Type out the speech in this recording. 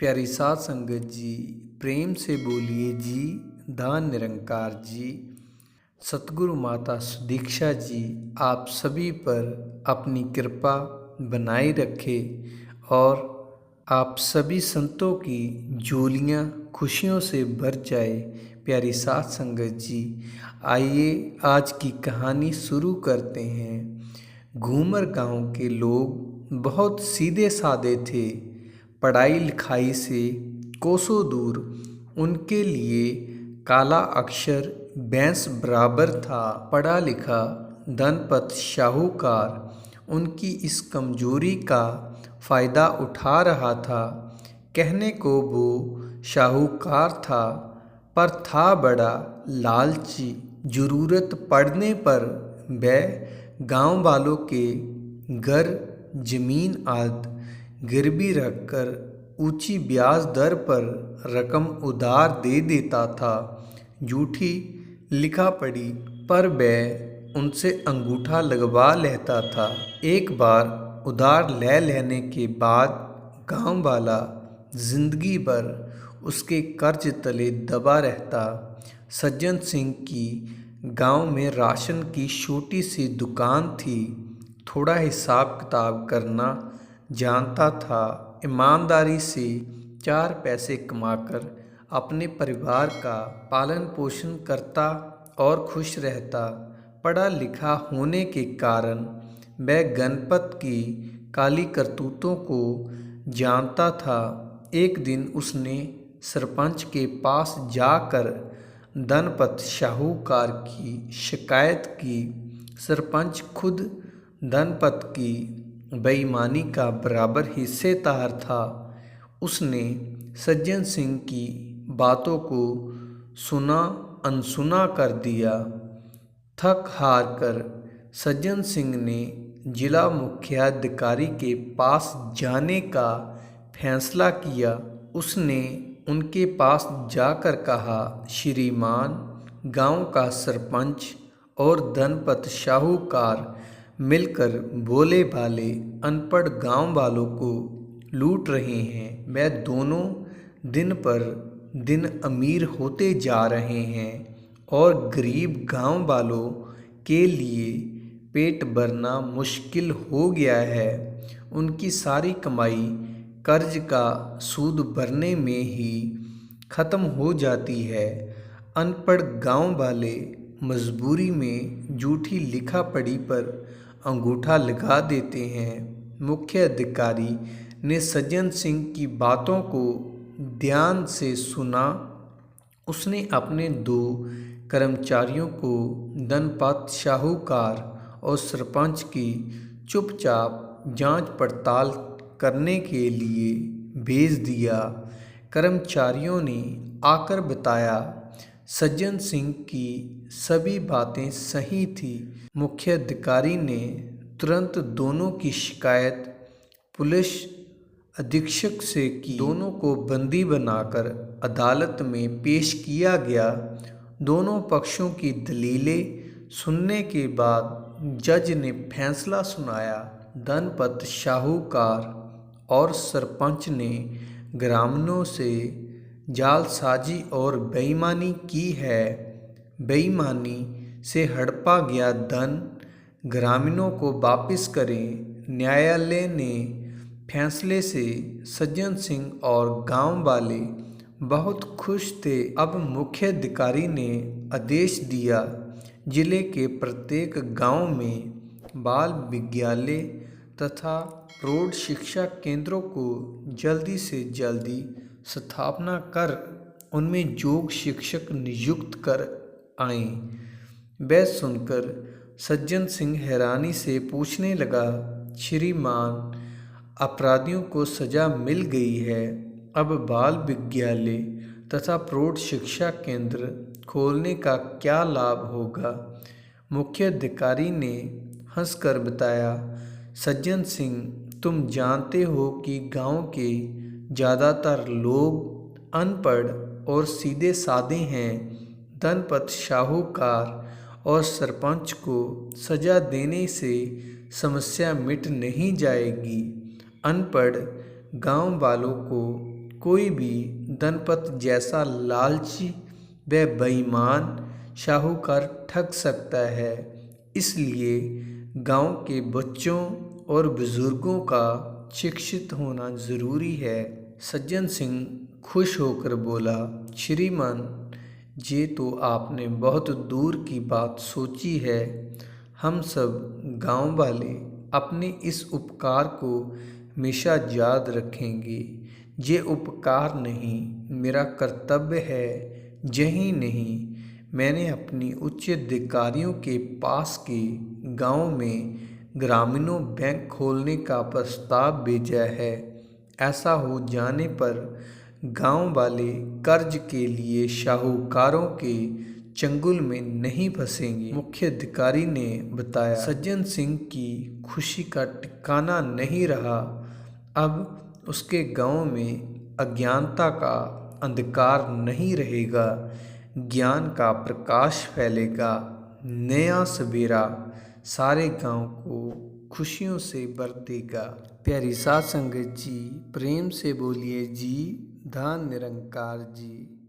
प्यारी साध संगत जी, प्रेम से बोलिए जी, दान निरंकार जी। सतगुरु माता सुदीक्षा जी आप सभी पर अपनी कृपा बनाए रखे और आप सभी संतों की झोलियाँ खुशियों से भर जाए। प्यारी साध संगत जी, आइए आज की कहानी शुरू करते हैं। घूमर गांव के लोग बहुत सीधे साधे थे। पढ़ाई लिखाई से कोसों दूर उनके लिए काला अक्षर भैंस बराबर था। पढ़ा लिखा धनपत शाहूकार उनकी इस कमजोरी का फायदा उठा रहा था। कहने को वो शाहूकार था, पर था बड़ा लालची। जरूरत पड़ने पर वह गांव वालों के घर जमीन आदि गिरवी रखकर ऊंची ब्याज दर पर रकम उधार दे देता था। झूठी लिखा पढ़ी पर वह उनसे अंगूठा लगवा लेता था। एक बार उधार ले लेने के बाद गांव वाला जिंदगी भर उसके कर्ज तले दबा रहता। सज्जन सिंह की गांव में राशन की छोटी सी दुकान थी। थोड़ा हिसाब किताब करना जानता था। ईमानदारी से 4 पैसे कमाकर अपने परिवार का पालन पोषण करता और खुश रहता। पढ़ा लिखा होने के कारण वह गणपत की काली करतूतों को जानता था। एक दिन उसने सरपंच के पास जाकर धनपत शाहूकार की शिकायत की। सरपंच खुद धनपत की बेईमानी का बराबर हिस्सेदार था। उसने सज्जन सिंह की बातों को सुना अनसुना कर दिया। थक हार कर सज्जन सिंह ने जिला मुख्याधिकारी के पास जाने का फैसला किया। उसने उनके पास जाकर कहा, श्रीमान, गांव का सरपंच और धनपत शाहूकार मिलकर भोले भाले अनपढ़ गांव वालों को लूट रहे हैं। वह दोनों दिन पर दिन अमीर होते जा रहे हैं और गरीब गांव वालों के लिए पेट भरना मुश्किल हो गया है। उनकी सारी कमाई कर्ज का सूद भरने में ही ख़त्म हो जाती है। अनपढ़ गांव वाले मजबूरी में झूठी लिखा पढ़ी पर अंगूठा लगा देते हैं। मुख्य अधिकारी ने सज्जन सिंह की बातों को ध्यान से सुना। उसने अपने 2 कर्मचारियों को धनपत शाहूकार और सरपंच की चुपचाप जांच पड़ताल करने के लिए भेज दिया। कर्मचारियों ने आकर बताया, सज्जन सिंह की सभी बातें सही थी। मुख्य अधिकारी ने तुरंत दोनों की शिकायत पुलिस अधीक्षक से की। दोनों को बंदी बनाकर अदालत में पेश किया गया। दोनों पक्षों की दलीलें सुनने के बाद जज ने फैसला सुनाया। धनपत शाहूकार और सरपंच ने ग्रामीणों से जालसाजी और बेईमानी की है। बेईमानी से हड़पा गया धन ग्रामीणों को वापस करें। न्यायालय ने फैसले से सज्जन सिंह और गांव वाले बहुत खुश थे। अब मुख्य अधिकारी ने आदेश दिया, जिले के प्रत्येक गांव में बाल विद्यालय तथा प्रौढ़ शिक्षा केंद्रों को जल्दी से जल्दी स्थापना कर उनमें योग शिक्षक नियुक्त कर आएं। वह सुनकर सज्जन सिंह हैरानी से पूछने लगा, श्रीमान, अपराधियों को सजा मिल गई है, अब बाल विद्यालय तथा प्रौढ़ शिक्षा केंद्र खोलने का क्या लाभ होगा? मुख्य अधिकारी ने हंसकर बताया, सज्जन सिंह, तुम जानते हो कि गांव के ज़्यादातर लोग अनपढ़ और सीधे साधे हैं। धनपत शाहूकार और सरपंच को सजा देने से समस्या मिट नहीं जाएगी। अनपढ़ गांव वालों को कोई भी धनपत जैसा लालची व बेईमान साहूकार ठग सकता है। इसलिए गांव के बच्चों और बुजुर्गों का शिक्षित होना जरूरी है। सज्जन सिंह खुश होकर बोला, श्रीमान, ये तो आपने बहुत दूर की बात सोची है। हम सब गांव वाले अपने इस उपकार को हमेशा याद रखेंगे। ये उपकार नहीं, मेरा कर्तव्य है। यही नहीं, मैंने अपनी उच्च अधिकारियों के पास के गांव में ग्रामीणों बैंक खोलने का प्रस्ताव भेजा है। ऐसा हो जाने पर गांव वाले कर्ज के लिए साहूकारों के चंगुल में नहीं फंसेंगे। मुख्य अधिकारी ने बताया। सज्जन सिंह की खुशी का ठिकाना नहीं रहा। अब उसके गांव में अज्ञानता का अंधकार नहीं रहेगा, ज्ञान का प्रकाश फैलेगा। नया सवेरा सारे गांव को खुशियों से भर देगा। प्यारी साध संगत जी, प्रेम से बोलिए जी, धन निरंकार जी।